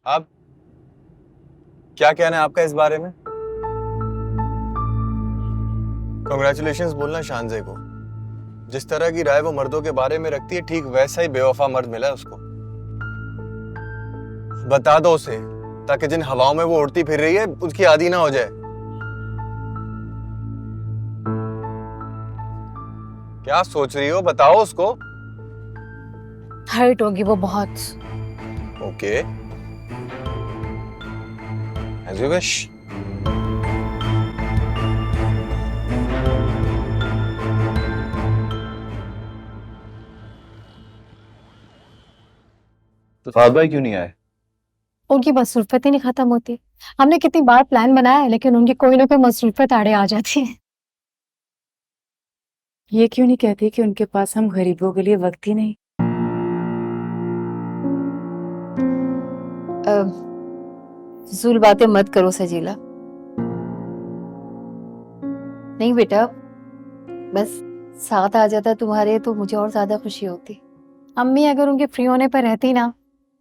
आप क्या कहना है आपका इस बारे में? कॉन्ग्रेचुलेशंस बोलना शानजे को। जिस तरह की राय वो मर्दों के बारे में रखती है, ठीक वैसा ही बेवफा मर्द मिला है उसको। बता दो उसे, ताकि जिन हवाओं में वो उड़ती फिर रही है उसकी आदी ना हो जाए। क्या सोच रही हो, बताओ उसको। हर्ट होगी वो बहुत। Okay, as you wish. तो फाद भाई क्यों नहीं आए? उनकी मसरूफियत ही नहीं खत्म होती। हमने कितनी बार प्लान बनाया है, लेकिन उनकी कोई ना कोई मसरूफियत आड़े आ जाती है। ये क्यों नहीं कहती कि उनके पास हम गरीबों के लिए वक्त ही नहीं? फिजूल बातें मत करो सजीला। नहीं बेटा, बस साथ आ जाता तुम्हारे तो मुझे और ज्यादा खुशी होती। अम्मी अगर उनके फ्री होने पर रहती ना,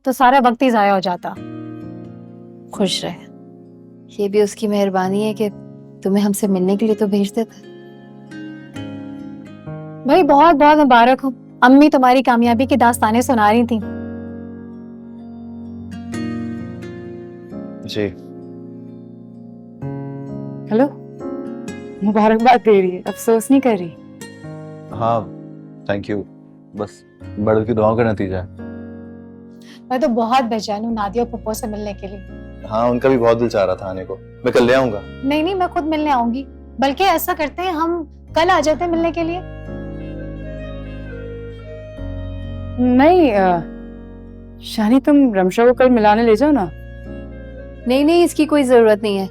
तो सारा वक्त ही जाया हो जाता। खुश रहे, ये भी उसकी मेहरबानी है कि तुम्हें हमसे मिलने के लिए तो भेज देता। भाई बहुत बहुत मुबारक हो। अम्मी तुम्हारी कामयाबी की दास्तानें सुना रही थी। जी। हेलो, मुबारकबाद दे रही है, अफसोस नहीं कर रही? हाँ, थैंक यू। बस बड़ों की दुआओं का नतीजा है। मैं तो बहुत बेचैन हूँ नादिया और पप्पो से मिलने के लिए। हाँ, उनका भी बहुत दिल चाह रहा था आने को। मैं कल ले आऊंगा। नहीं नहीं, मैं खुद मिलने आऊंगी। बल्कि ऐसा करते हैं, हम कल आ जाते हैं मिलने के लिए। नहीं शानी, तुम रमशा को कल मिलाने ले जाओ ना। नहीं नहीं, इसकी कोई जरूरत नहीं है।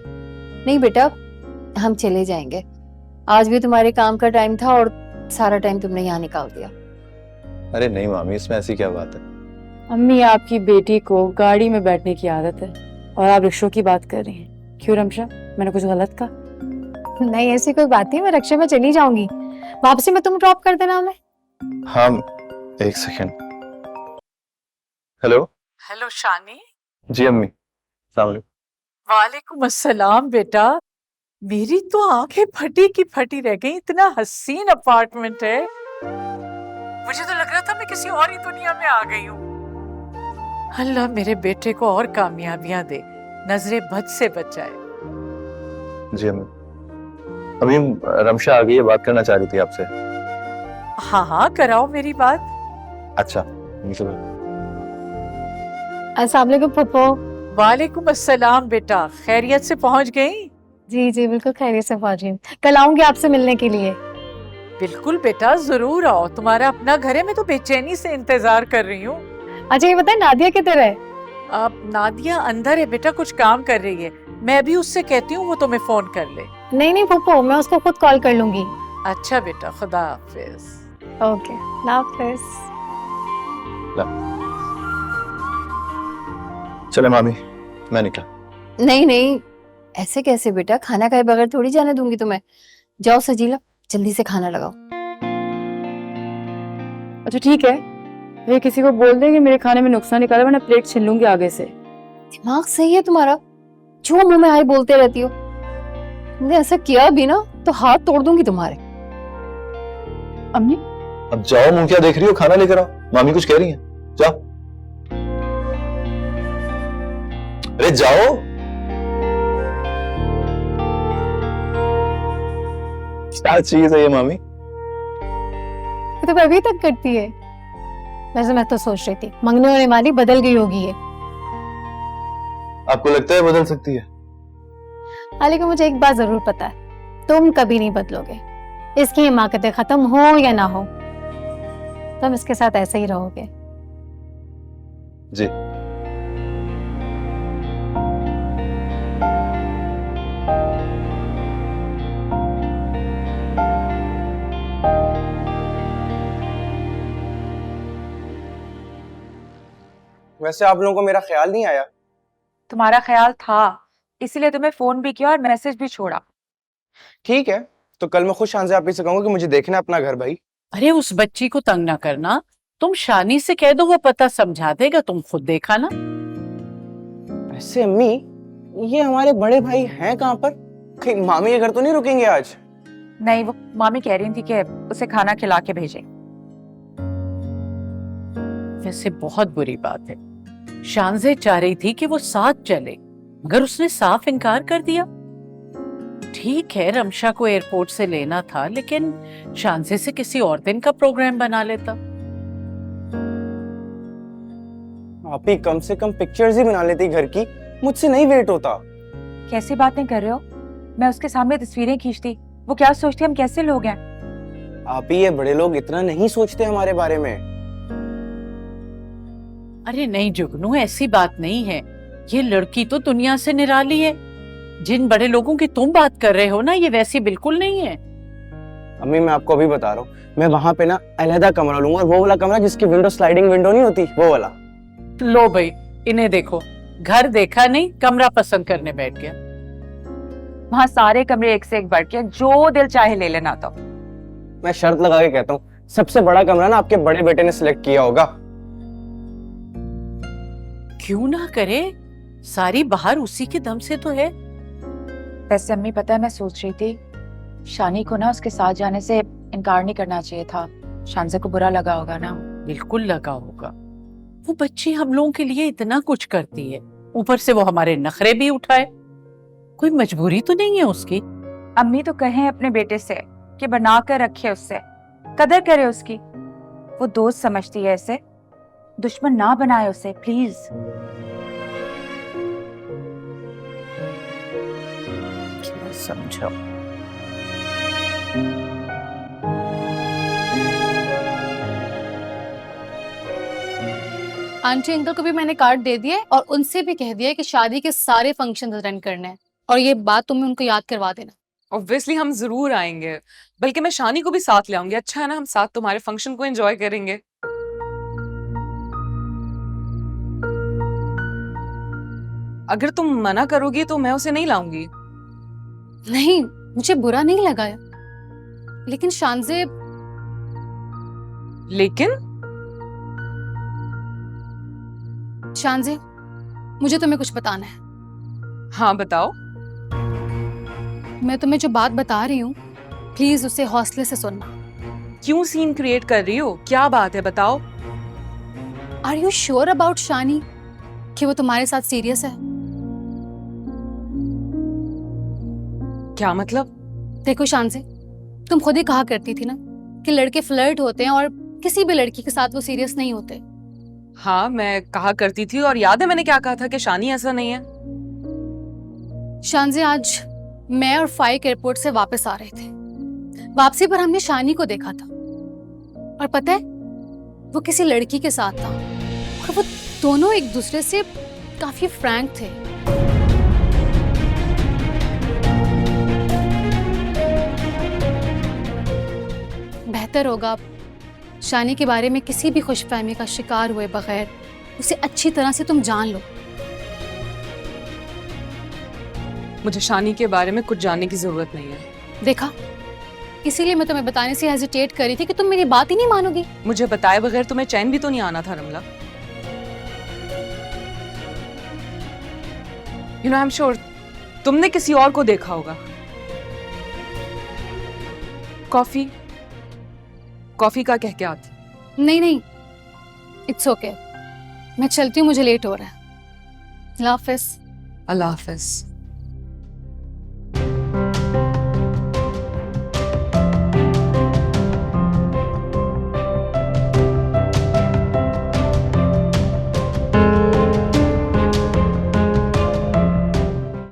नहीं बेटा, हम चले जाएंगे। आज भी तुम्हारे काम का टाइम था और सारा टाइम तुमने यहाँ निकाल दिया। अरे नहीं मामी, इसमें ऐसी क्या बात है? अम्मी, आपकी बेटी को गाड़ी में बैठने की आदत है और आप रिक्शों की बात कर रही हैं। क्यों रमशा, मैंने कुछ गलत कहा? नहीं, ऐसी कोई बात नहीं, मैं रिक्शे में चली जाऊंगी। वापसी में तुम ड्रॉप कर देना हमें। हाँ, एक सेकंड। हेलो। हेलो शानी। जी अम्मी, अस्सलाम वालेकुम। वालेकुम अस्सलाम बेटा। मेरी तो आंखें फटी की फटी रह गई, इतना हसीन अपार्टमेंट है। मुझे तो लग रहा था मैं किसी और ही दुनिया में आ गई हूँ। अल्लाह मेरे बेटे को और कामयाबियां दे, नजरे बद से बचाए। जी अम्मी। अम्मी, रमशा आ गई है, बात करना चाह रही थी आपसे। हाँ हाँ, कराओ मेरी बात। अच्छा, अम्मी से बात। अस्सलाम वालेकुम पप्पो। वालेकुम अस्सलाम बेटा, खैरियत से पहुंच गई? जी जी, बिल्कुल खैरियत से पहुंची हूँ। कल आऊंगी आपसे मिलने के लिए। बिल्कुल बेटा, जरूर आओ। तुम्हारा अपना घर है, मैं तो बेचैनी से इंतजार कर रही हूँ। अच्छा ये बताए, नादिया किधर है? अब नादिया अंदर है बेटा, कुछ काम कर रही है। मैं अभी उससे कहती हूँ वो तुम्हें फोन कर ले। नहीं नहीं पप्पो, मैं उसको खुद कॉल कर लूंगी। अच्छा बेटा, खुदा हाफिज। ओके, अल्लाह हाफिज। चले मामी, मैं निकला। नहीं नहीं, ऐसे कैसे बेटा, खाना खाए बगैर थोड़ी जाने दूंगी तुम्हें। जाओ सजीला, जल्दी से खाना लगाओ। अच्छा ठीक है, ये किसी को बोल देंगे मेरे खाने में नुकसान निकाला, वरना प्लेट छीन लूंगी आगे से। दिमाग सही है तुम्हारा, जो मुंह में आए बोलते रहती हो। तुमने ऐसा किया भी ना तो हाथ तोड़ दूंगी तुम्हारे। अम्मी, अब जाओ, मुंह क्या देख रही हो, खाना लेकर आओ। मामी कुछ कह रही हैं, जाओ। अरे जाओ। क्या चीज है ये मामी? ये तो अभी तक करती है। वैसे मैं तो सोच रही थी मंगने वाली माली बदल गई होगी ये। आपको लगता है बदल सकती है? लेकिन मुझे एक बात जरूर पता है, तुम कभी नहीं बदलोगे। इसकी हिमाकतें खत्म हो या ना हो, तुम इसके साथ ऐसे ही रहोगे। जी। वैसे आप लोगों को मेरा ख्याल नहीं आया? तुम्हारा ख्याल था, इसीलिए तुम्हें फोन भी किया और मैसेज भी छोड़ा। ठीक है, तो कल मैं खुद शान से आप ही से कहूंगा कि मुझे देखना है अपना घर भाई। अरे उस बच्ची को तंग ना करना, तुम शानी से कह दो, वो पता समझा देगा, तुम खुद देखा ना। वैसे अम्मी, ये हमारे बड़े भाई हैं कहाँ पर? कहीं मामी के घर तो नहीं रुकेंगे आज? नहीं, वो मामी कह रही थी कि उसे खाना खिला के भेजें। वैसे बहुत बुरी बात है। शानजे चाह रही थी कि वो साथ चले, मगर उसने साफ इनकार कर दिया। ठीक है, रमशा को एयरपोर्ट से लेना था, लेकिन शानजे से किसी और दिन का प्रोग्राम बना लेता। आप ही कम से कम पिक्चर्स ही बना लेती घर की, मुझसे नहीं वेट होता। कैसी बातें कर रहे हो? मैं उसके सामने तस्वीरें खींचती, वो क्या सोचती हम कैसे लोग हैं? आप ही ये बड़े लोग इतना नहीं सोचते हमारे बारे में। अरे नहीं जुगनू, ऐसी बात नहीं है। ये लड़की तो दुनिया से निराली है। जिन बड़े लोगों की तुम बात कर रहे हो ना, ये वैसी बिल्कुल नहीं है। अम्मी मैं आपको अभी बता रहा हूँ, मैं वहां पे ना अलहदा कमरा लूंगा, और वो वाला कमरा जिसकी विंडो स्लाइडिंग विंडो नहीं होती, वो वाला। लो भाई, इन्हें देखो, घर देखा नहीं, कमरा पसंद करने बैठ गया। वहाँ सारे कमरे एक से एक बढ़ के, जो दिल चाहे ले लेना। तो मैं शर्त लगा के कहता हूँ, सबसे बड़ा कमरा ना आपके बड़े बेटे ने सिलेक्ट किया होगा। क्यों ना करे, सारी बाहर उसी के दम से तो है। वैसे अम्मी पता है, मैं सोच रही थी शानी को ना उसके साथ जाने से इनकार नहीं करना चाहिए था। शानजे को बुरा लगा होगा ना। बिल्कुल लगा होगा। वो बच्ची हम लोगों के लिए इतना कुछ करती है, ऊपर से वो हमारे नखरे भी उठाए। कोई मजबूरी तो नहीं है उसकी। अम्मी तो कहें अपने बेटे से कि बना कर रखे, उससे कदर करे उसकी। वो दोस्त समझती है इसे, दुश्मन ना बनाए उसे प्लीज। समझो। आंटी अंकल को भी मैंने कार्ड दे दिए और उनसे भी कह दिया कि शादी के सारे फंक्शन अटेंड करने हैं, और ये बात तुम्हें उनको याद करवा देना। ऑब्वियसली हम जरूर आएंगे, बल्कि मैं शानी को भी साथ ले आऊंगी। अच्छा है ना, हम साथ तुम्हारे फंक्शन को एंजॉय करेंगे। अगर तुम मना करोगी तो मैं उसे नहीं लाऊंगी। नहीं, मुझे बुरा नहीं लगा, लेकिन शानजे। लेकिन शानजे, मुझे तुम्हें कुछ बताना है। हाँ बताओ। मैं तुम्हें जो बात बता रही हूँ, प्लीज उसे हौसले से सुनना। क्यों सीन क्रिएट कर रही हो? क्या बात है, बताओ। आर यू श्योर अबाउट शानी कि वो तुम्हारे साथ सीरियस है? क्या मतलब? देखो शानजे, तुम खुद ही कहा करती थी ना कि लड़के फ्लर्ट होते हैं और किसी भी लड़की के साथ वो सीरियस नहीं होते। हाँ मैं कहा करती थी, और याद है मैंने क्या कहा था कि शानी ऐसा नहीं है। शानजे, आज मैं और फाइक एयरपोर्ट से वापस आ रहे थे। वापसी पर हमने शानी को देखा था, और पता है वो किसी लड़की के साथ था, और वो दोनों एक दूसरे से काफी फ्रैंक थे। बेहतर होगा शानी के बारे में किसी भी खुशफहमी का शिकार हुए बगैर उसे अच्छी तरह से तुम जान लो। मुझे शानी के बारे में कुछ जानने की जरूरत नहीं है। देखा, इसीलिए मैं तुम्हें बताने से हेजिटेट कर रही थी कि तुम मेरी बात ही नहीं मानोगी। मुझे बताए बगैर तुम्हें चैन भी तो नहीं आना था Ramla. You know I am sure तुमने किसी और को देखा होगा। कॉफी कॉफी का कह के आती। नहीं नहीं, इट्स ओके, मैं चलती हूँ, मुझे लेट हो रहा है। अल्लाह हाफिज। अल्लाह हाफिज।